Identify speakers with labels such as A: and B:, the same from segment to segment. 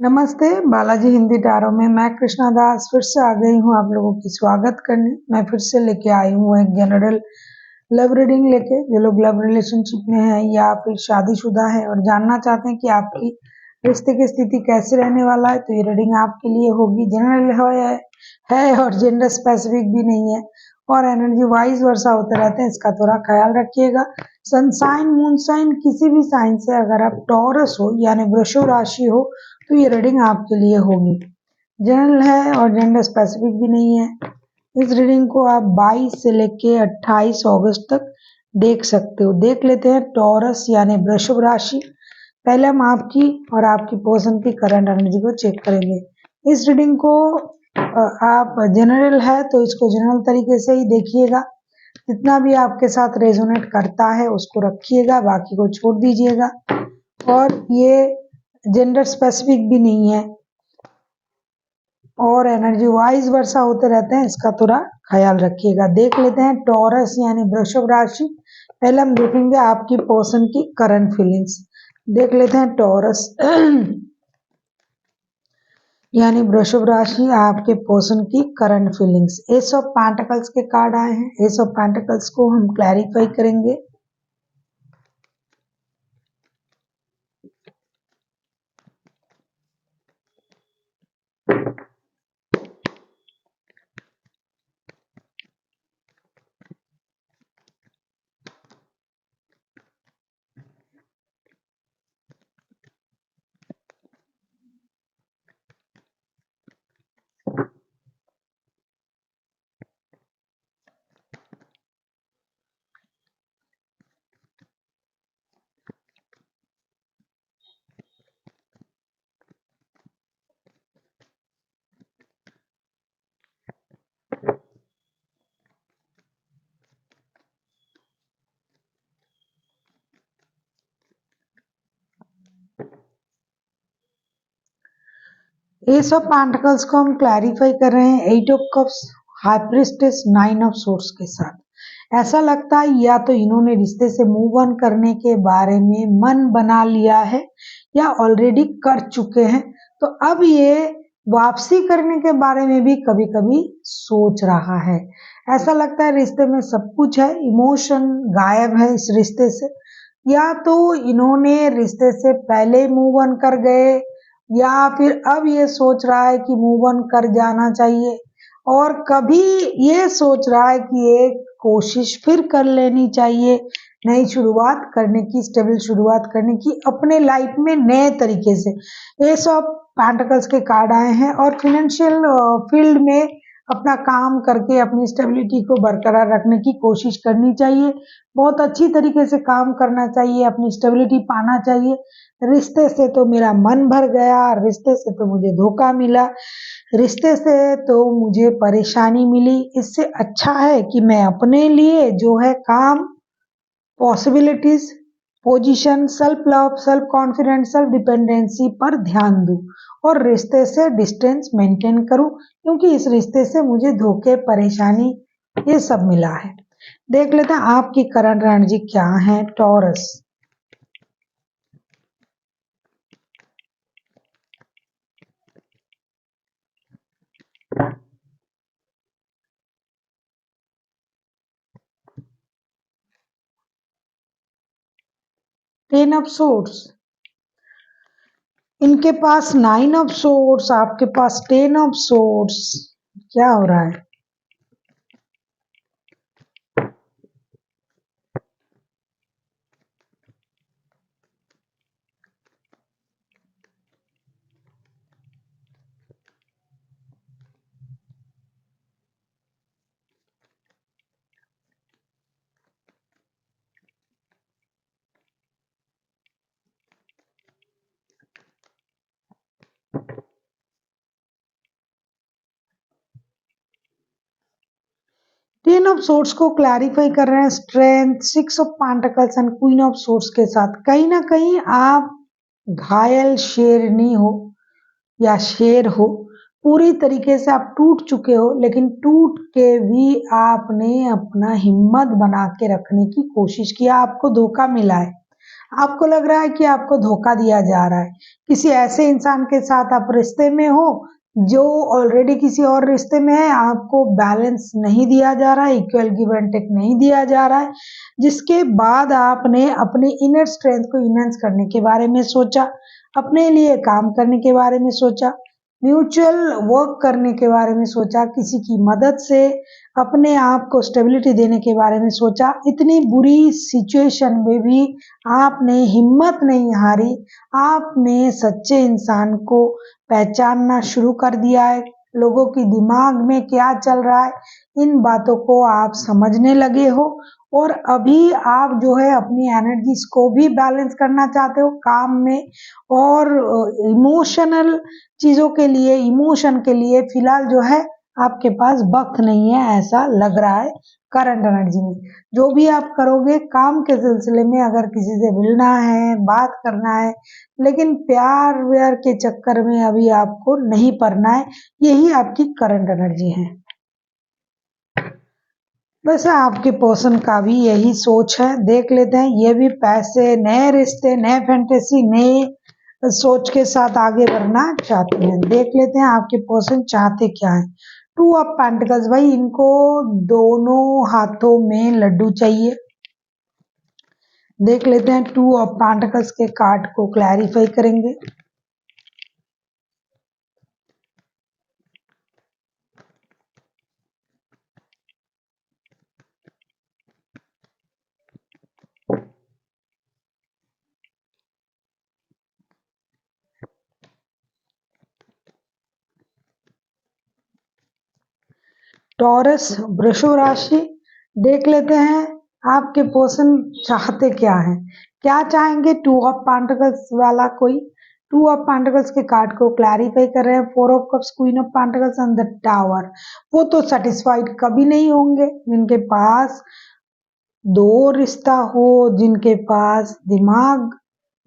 A: नमस्ते, बालाजी हिंदी टारो में मैं कृष्णा दास फिर से आ गई हूँ आप लोगों की स्वागत करने। मैं फिर से लेके आई हूँ एक जनरल लव रीडिंग लेके। जो लोग लव रिलेशनशिप में हैं या फिर शादीशुदा है और जानना चाहते हैं कि आपकी रिश्ते की स्थिति कैसे रहने वाला है, तो ये रीडिंग आपके लिए होगी। जनरल है और जेंडर स्पेसिफिक भी नहीं है और एनर्जी वाइज वर्षा होते रहते हैं, इसका थोड़ा ख्याल रखिएगा। सनसाइन मूनसाइन किसी भी साइन से अगर आप टॉरस हो यानी वृषभ राशि हो तो ये रीडिंग आपके लिए होगी। जनरल है और जेंडर स्पेसिफिक भी नहीं है। इस रीडिंग को आप 22 से लेके 28 अगस्त तक देख सकते हो। देख लेते हैं टॉरस यानी वृषभ राशि। पहले हम आपकी और आपकी पर्सन की करंट एनर्जी को चेक करेंगे। इस रीडिंग को आप जनरल है तो इसको जनरल तरीके से ही देखिएगा। जितना भी आपके साथ रेजोनेट करता है उसको रखिएगा, बाकी को छोड़ दीजिएगा। और ये जेंडर स्पेसिफिक भी नहीं है और एनर्जी वाइज वर्षा होते रहते हैं, इसका थोड़ा ख्याल रखिएगा। देख लेते हैं टॉरस यानी वृषभ राशि। पहले हम देखेंगे आपकी पर्सन की करंट फीलिंग्स। देख लेते हैं टॉरस यानी वृषभ राशि, आपके पर्सन की current feelings. S of pentacles के कार्ड आए हैं। एस ऑफ पेंटिकल्स को हम क्लैरिफाई करेंगे। एस ऑफ पेंटिकल्स को हम क्लैरिफाई कर रहे हैं 8 of cups, high priestess, 9 of source के साथ। ऐसा लगता है या तो इन्होंने रिश्ते से मूव ऑन करने के बारे में मन बना लिया है या ऑलरेडी कर चुके हैं, तो अब ये वापसी करने के बारे में भी कभी कभी सोच रहा है। ऐसा लगता है रिश्ते में सब कुछ है, इमोशन गायब है इस रिश्ते से। या तो इन्होंने रिश्ते से पहले मूव ऑन कर गए या फिर अब ये सोच रहा है कि मूव ऑन कर जाना चाहिए, और कभी ये सोच रहा है कि एक कोशिश फिर कर लेनी चाहिए, नई शुरुआत करने की, स्टेबल शुरुआत करने की अपने लाइफ में नए तरीके से। एस ऑफ पेंटिकल्स के कार्ड आए हैं और फाइनेंशियल फील्ड में अपना काम करके अपनी स्टेबिलिटी को बरकरार रखने की कोशिश करनी चाहिए। बहुत अच्छी तरीके से काम करना चाहिए, अपनी स्टेबिलिटी पाना चाहिए। रिश्ते से तो मेरा मन भर गया, रिश्ते से तो मुझे धोखा मिला, रिश्ते से तो मुझे परेशानी मिली। इससे अच्छा है कि मैं अपने लिए जो है काम, possibilities, position, self love, self confidence, self dependency पर ध्यान दूं और रिश्ते से डिस्टेंस मेंटेन करूं, क्योंकि इस रिश्ते से मुझे धोखे, परेशानी ये सब मिला है। देख लेते हैं आपकी करंट एनर्जी क्या है टॉरस। टेन ऑफ सोर्स, इनके पास 9 ऑफ सोर्स, आपके पास 10 ऑफ सोर्स। क्या हो रहा है? टेन ऑफ सोर्स को क्लैरिफाई कर रहे हैं strength, 6 of pentacles and queen of source के साथ। कहीं ना कहीं आप घायल शेरनी हो या शेर हो, पूरी तरीके से आप टूट चुके हो, लेकिन टूट के भी आपने अपना हिम्मत बना के रखने की कोशिश किया। आपको धोखा मिला है, आपको लग रहा है कि आपको धोखा दिया जा रहा है, किसी ऐसे इंसान के साथ आप रिश्ते में हो जो ऑलरेडी किसी और रिश्ते में है, आपको बैलेंस नहीं दिया जा रहा है, इक्वल गिव एंड टेक नहीं दिया जा रहा है, जिसके बाद आपने अपने इनर स्ट्रेंथ को इनहेंस करने के बारे में सोचा, अपने लिए काम करने के बारे में सोचा, म्यूचुअल वर्क करने के बारे में सोचा, किसी की मदद से अपने आप को स्टेबिलिटी देने के बारे में सोचा। इतनी बुरी सिचुएशन में भी आपने हिम्मत नहीं हारी, आपने सच्चे इंसान को पहचानना शुरू कर दिया है, लोगों की दिमाग में क्या चल रहा है इन बातों को आप समझने लगे हो, और अभी आप जो है अपनी एनर्जीज को भी बैलेंस करना चाहते हो काम में, और इमोशनल चीजों के लिए, इमोशन के लिए फिलहाल जो है आपके पास वक्त नहीं है, ऐसा लग रहा है करंट एनर्जी में। जो भी आप करोगे काम के सिलसिले में, अगर किसी से मिलना है, बात करना है, लेकिन प्यार व्यार के चक्कर में अभी आपको नहीं पड़ना है, यही आपकी करंट एनर्जी है। वैसे आपके पर्सन का भी यही सोच है, देख लेते हैं। ये भी पैसे, नए रिश्ते, नए फैंटेसी, नए सोच के साथ आगे बढ़ना चाहते हैं। देख लेते हैं आपके पर्सन चाहते क्या है। टू ऑफ पेंटिकल्स, भाई इनको दोनों हाथों में लड्डू चाहिए। देख लेते हैं टू ऑफ पेंटिकल्स के कार्ड को क्लैरिफाई करेंगे। टॉरस, वृषभ राशि, देख लेते हैं आपके पर्सन चाहते क्या हैं, क्या चाहेंगे। टू ऑफ पेंटिकल्स वाला कोई टू ऑफ पेंटिकल्स के कार्ड को क्लैरिफाई कर रहे हैं। Four of cups, queen of pentacles and the tower. वो तो सेटिस्फाइड कभी नहीं होंगे जिनके पास दो रिश्ता हो, जिनके पास दिमाग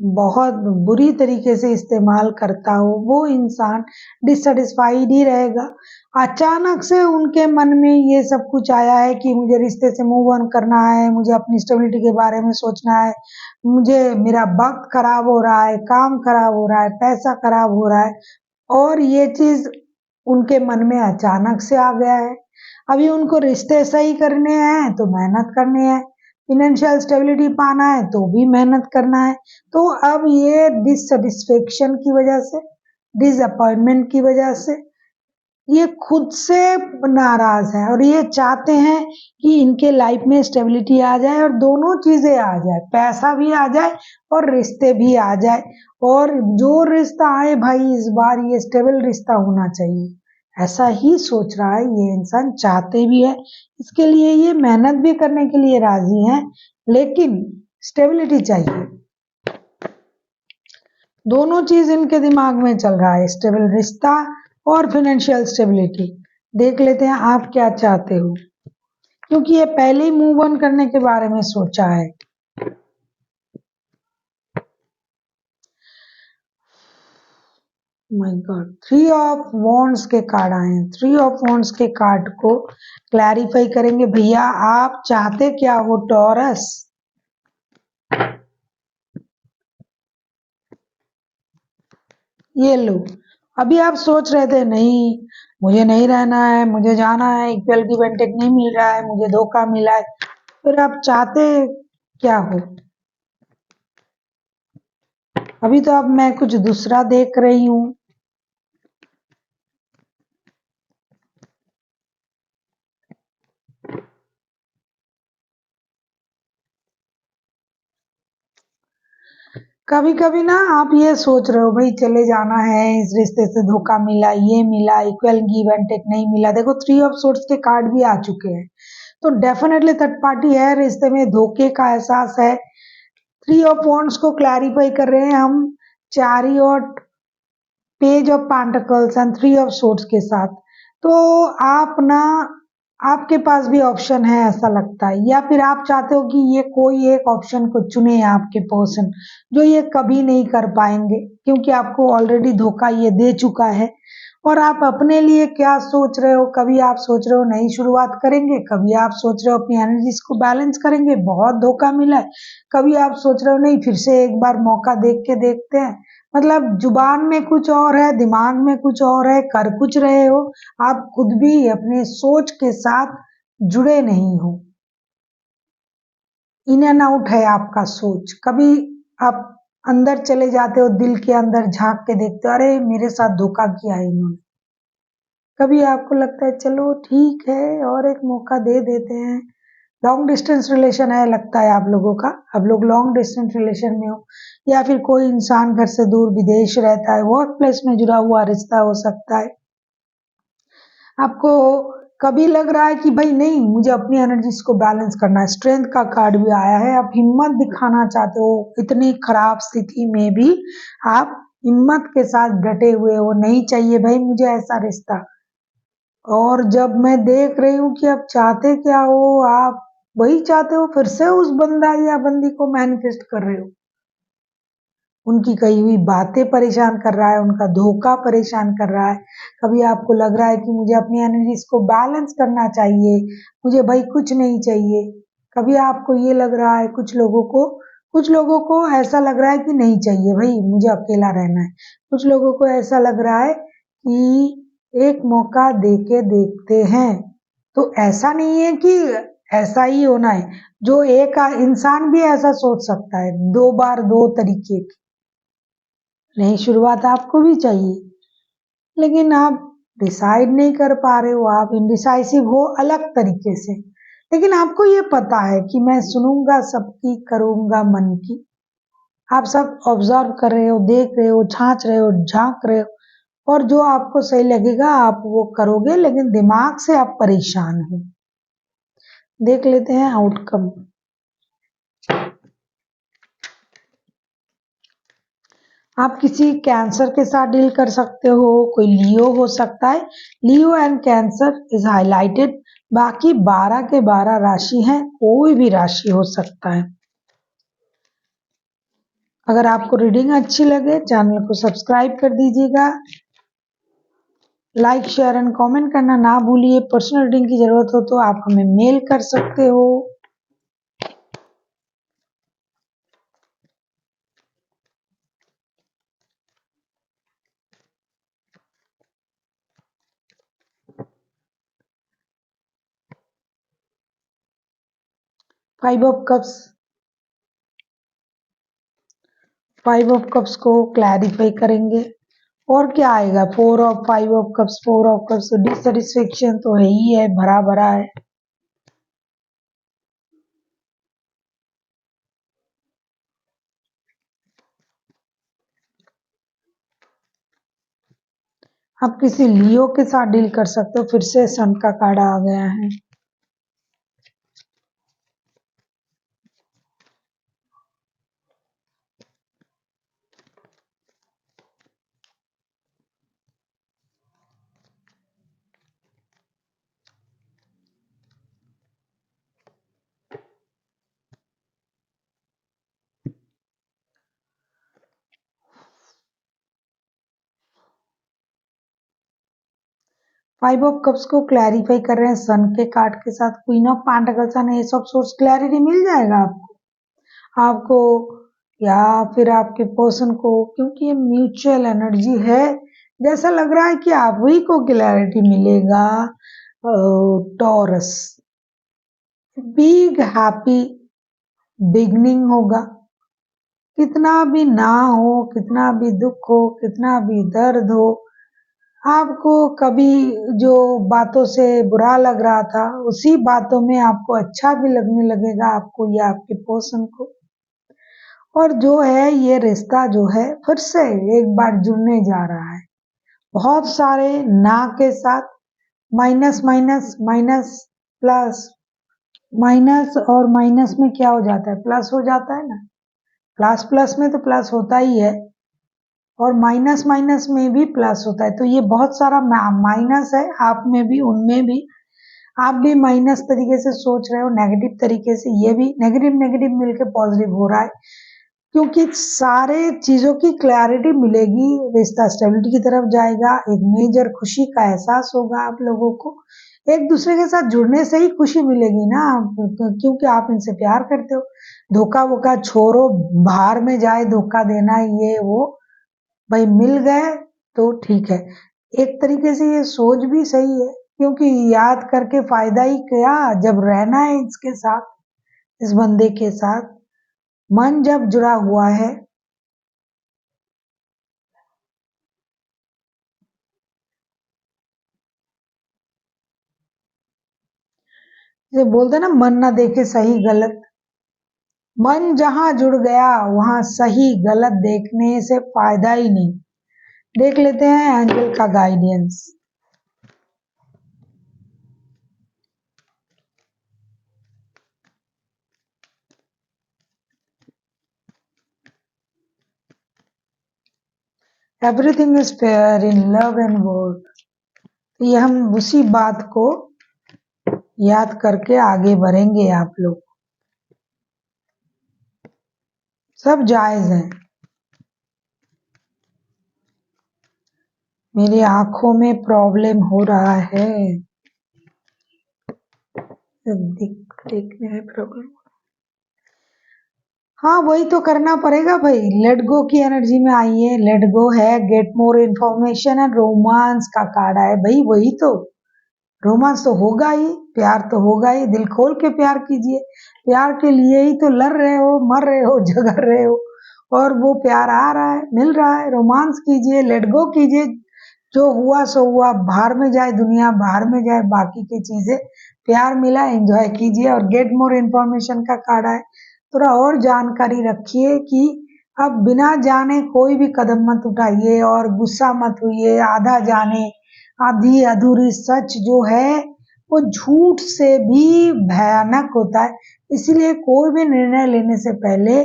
A: बहुत बुरी तरीके से इस्तेमाल करता हो, वो इंसान डिससेटिस्फाइड ही रहेगा। अचानक से उनके मन में ये सब कुछ आया है कि मुझे रिश्ते से मूव ऑन करना है, मुझे अपनी स्टेबिलिटी के बारे में सोचना है, मुझे मेरा वक्त खराब हो रहा है, काम खराब हो रहा है, पैसा खराब हो रहा है, और ये चीज उनके मन में अचानक से आ गया है। अभी उनको रिश्ते सही करने हैं तो मेहनत करनी है, फिनेंशियल स्टेबिलिटी पाना है तो भी मेहनत करना है। तो अब ये डिससेटिस्फेक्शन की वजह से, डिसअपॉइंटमेंट की वजह से ये खुद से नाराज है, और ये चाहते हैं कि इनके लाइफ में स्टेबिलिटी आ जाए और दोनों चीजें आ जाए, पैसा भी आ जाए और रिश्ते भी आ जाए, और जो रिश्ता आए भाई इस बार ये स्टेबल रिश्ता होना चाहिए, ऐसा ही सोच रहा है ये इंसान, चाहते भी है, इसके लिए ये मेहनत भी करने के लिए राजी हैं, लेकिन स्टेबिलिटी चाहिए। दोनों चीज इनके दिमाग में चल रहा है, स्टेबल रिश्ता और फाइनेंशियल स्टेबिलिटी। देख लेते हैं आप क्या चाहते हो, क्योंकि ये पहले ही मूव ऑन करने के बारे में सोचा है। My God, three of wands के कार्ड आए हैं। थ्री ऑफ वॉन्ड्स के कार्ड को क्लैरिफाई करेंगे। भैया आप चाहते क्या हो टॉरस? ये लो, अभी आप सोच रहे थे नहीं मुझे नहीं रहना है, मुझे जाना है, इक्वल गिव एंड टेक नहीं मिल रहा है, मुझे धोखा मिला है, फिर आप चाहते क्या हो? अभी तो अब मैं कुछ दूसरा देख रही हूँ। कभी कभी ना आप ये सोच रहे हो भाई चले जाना है, इस रिश्ते से धोखा मिला, ये मिला, इक्वल गिव एंड टेक नहीं मिला। देखो थ्री ऑफ सोर्ट्स के कार्ड भी आ चुके हैं, तो डेफिनेटली थर्ड पार्टी है, रिश्ते में धोखे का एहसास है। थ्री ऑफ वॉन्ड्स को क्लैरिफाई कर रहे हैं हम chariot, page of pentacles and three of swords के साथ। तो आप ना आपके पास भी ऑप्शन है ऐसा लगता है, या फिर आप चाहते हो कि ये कोई एक ऑप्शन को चुने आपके पर्सन, जो ये कभी नहीं कर पाएंगे क्योंकि आपको ऑलरेडी धोखा ये दे चुका है। और आप अपने लिए क्या सोच रहे हो, कभी आप सोच रहे हो नई शुरुआत करेंगे, कभी आप सोच रहे हो अपनी एनर्जीज को बैलेंस करेंगे, बहुत धोखा मिला है, कभी आप सोच रहे हो नहीं फिर से एक बार मौका देख के देखते हैं। मतलब जुबान में कुछ और है, दिमाग में कुछ और है, कर कुछ रहे हो, आप खुद भी अपने सोच के साथ जुड़े नहीं हो। इन एंड आउट है आपका सोच। कभी आप अंदर चले जाते हो, दिल के अंदर झांक के देखते हो, अरे मेरे साथ धोखा किया है इन्होंने। कभी आपको लगता है चलो ठीक है और एक मौका दे देते हैं। लॉन्ग डिस्टेंस रिलेशन है लगता है आप लोगों का, आप लोग लॉन्ग डिस्टेंस रिलेशन में हो, या फिर कोई इंसान घर से दूर विदेश रहता है, वर्क प्लेस में जुड़ा हुआ रिश्ता हो सकता है। आपको कभी लग रहा है कि भाई नहीं मुझे अपनी एनर्जीज को बैलेंस करना है, स्ट्रेंथ का कार्ड भी आया है, आप हिम्मत दिखाना चाहते हो, इतनी खराब स्थिति में भी आप हिम्मत के साथ डटे हुए हो, नहीं चाहिए भाई मुझे ऐसा रिश्ता। और जब मैं देख रही हूँ कि आप चाहते क्या हो, आप वही चाहते हो, फिर से उस बंदा या बंदी को मैनिफेस्ट कर रहे हो। उनकी कही हुई बातें परेशान कर रहा है, उनका धोखा परेशान कर रहा है। कभी आपको लग रहा है कि मुझे अपनी एनर्जीज को बैलेंस करना चाहिए, मुझे भाई कुछ नहीं चाहिए। कभी आपको ये लग रहा है, कुछ लोगों को ऐसा लग रहा है कि नहीं चाहिए भाई मुझे अकेला रहना है। कुछ लोगों को ऐसा लग रहा है कि एक मौका देके देखते हैं। तो ऐसा नहीं है कि ऐसा ही होना है, जो एक इंसान भी ऐसा सोच सकता है, दो बार दो तरीके की नई शुरुआत आपको भी चाहिए, लेकिन आप डिसाइड नहीं कर पा रहे हो, आप इनडिसाइसिव हो अलग तरीके से। लेकिन आपको ये पता है कि मैं सुनूंगा सबकी, करूंगा मन की। आप सब ऑब्जर्व कर रहे हो, देख रहे हो, छांच रहे हो, झांक रहे हो, और जो आपको सही लगेगा आप वो करोगे, लेकिन दिमाग से आप परेशान हो। देख लेते हैं आउटकम। आप किसी कैंसर के साथ डील कर सकते हो, कोई लियो हो सकता है, लियो एंड कैंसर इज हाईलाइटेड। बाकी 12 के 12 राशि हैं, कोई भी राशि हो सकता है। अगर आपको रीडिंग अच्छी लगे चैनल को सब्सक्राइब कर दीजिएगा, लाइक शेयर एंड कमेंट करना ना भूलिए। पर्सनल रीडिंग की जरूरत हो तो आप हमें मेल कर सकते हो। 5 ऑफ कप्स, 5 ऑफ कप्स को क्लैरिफाई करेंगे। और क्या आएगा, 4 of 5 of cups, 4 of cups dissatisfaction तो है ही है, भरा भरा है। आप किसी लियो के साथ डील कर सकते हो, फिर से सन का कार्ड आ गया है। फाइव ऑफ कप्स को क्लैरिफाई कर रहे हैं सन के कार्ड के साथ, queen of pentacles and ace of swords. Clarity मिल जाएगा आपको या फिर आपके पर्सन को, क्योंकि ये म्यूचुअल एनर्जी है। जैसा लग रहा है कि आप ही को क्लैरिटी मिलेगा। टॉरस, बिग हैप्पी बिगनिंग होगा। कितना भी ना हो, कितना भी दुख हो, कितना भी दर्द हो, आपको कभी जो बातों से बुरा लग रहा था उसी बातों में आपको अच्छा भी लगने लगेगा, आपको या आपके पर्सन को। और जो है ये रिश्ता जो है फिर से एक बार जुड़ने जा रहा है, बहुत सारे ना के साथ। Minus minus minus plus, minus और माइनस में क्या हो जाता है, प्लस हो जाता है ना। प्लस प्लस में तो प्लस होता ही है, और माइनस माइनस में भी प्लस होता है। तो ये बहुत सारा माइनस है, आप में भी उनमें भी। आप भी माइनस तरीके से सोच रहे हो, नेगेटिव तरीके से, ये भी नेगेटिव नेगेटिव मिलके पॉजिटिव हो रहा है, क्योंकि सारे चीजों की क्लैरिटी मिलेगी, रिश्ता स्टेबिलिटी की तरफ जाएगा, एक मेजर खुशी का एहसास होगा आप लोगों को। एक दूसरे के साथ जुड़ने से ही खुशी मिलेगी ना, क्योंकि आप इनसे प्यार करते हो। धोखा वोखा छोड़ो, बाहर में जाए धोखा देना ये वो, भाई मिल गए तो ठीक है। एक तरीके से ये सोच भी सही है, क्योंकि याद करके फायदा ही क्या, जब रहना है इसके साथ, इस बंदे के साथ, मन जब जुड़ा हुआ है। ये बोलते ना, मन ना देखे सही गलत, मन जहां जुड़ गया वहां सही गलत देखने से फायदा ही नहीं। देख लेते हैं एंजल का guidance. Everything is fair in love and work. ये हम उसी बात को याद करके आगे बढ़ेंगे आप लोग। सब जायज है। मेरी आंखों में प्रॉब्लम हो रहा है, देखने में प्रॉब्लम। हाँ वही तो करना पड़ेगा भाई, लेट गो की एनर्जी में आइए। लेट गो है, get more information and romance का कार्ड है भाई, वही तो रोमांस तो होगा ही, प्यार तो होगा ही, दिल खोल के प्यार कीजिए। प्यार के लिए ही तो लड़ रहे हो, मर रहे हो, झगड़ रहे हो, और वो प्यार आ रहा है, मिल रहा है। रोमांस कीजिए, लेट गो कीजिए, जो हुआ सो हुआ, बाहर में जाए दुनिया, बाहर में जाए बाकी की चीजें। प्यार मिला, एंजॉय कीजिए। और गेट मोर इन्फॉर्मेशन का कार्ड है, थोड़ा और जानकारी रखिए कि अब बिना जाने कोई भी कदम मत उठाइए, और गुस्सा मत होइए। आधा जाने आधी अधूरी सच जो है वो झूठ से भी भयानक होता है। इसीलिए कोई भी निर्णय लेने से पहले,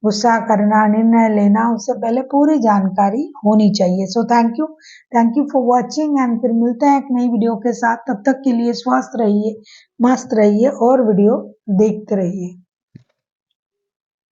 A: गुस्सा करना, निर्णय लेना, उससे पहले पूरी जानकारी होनी चाहिए। So thank you for watching, and फिर मिलते हैं एक नई वीडियो के साथ। तब तक के लिए स्वस्थ रहिए, मस्त रहिए और वीडियो देखते रहिए।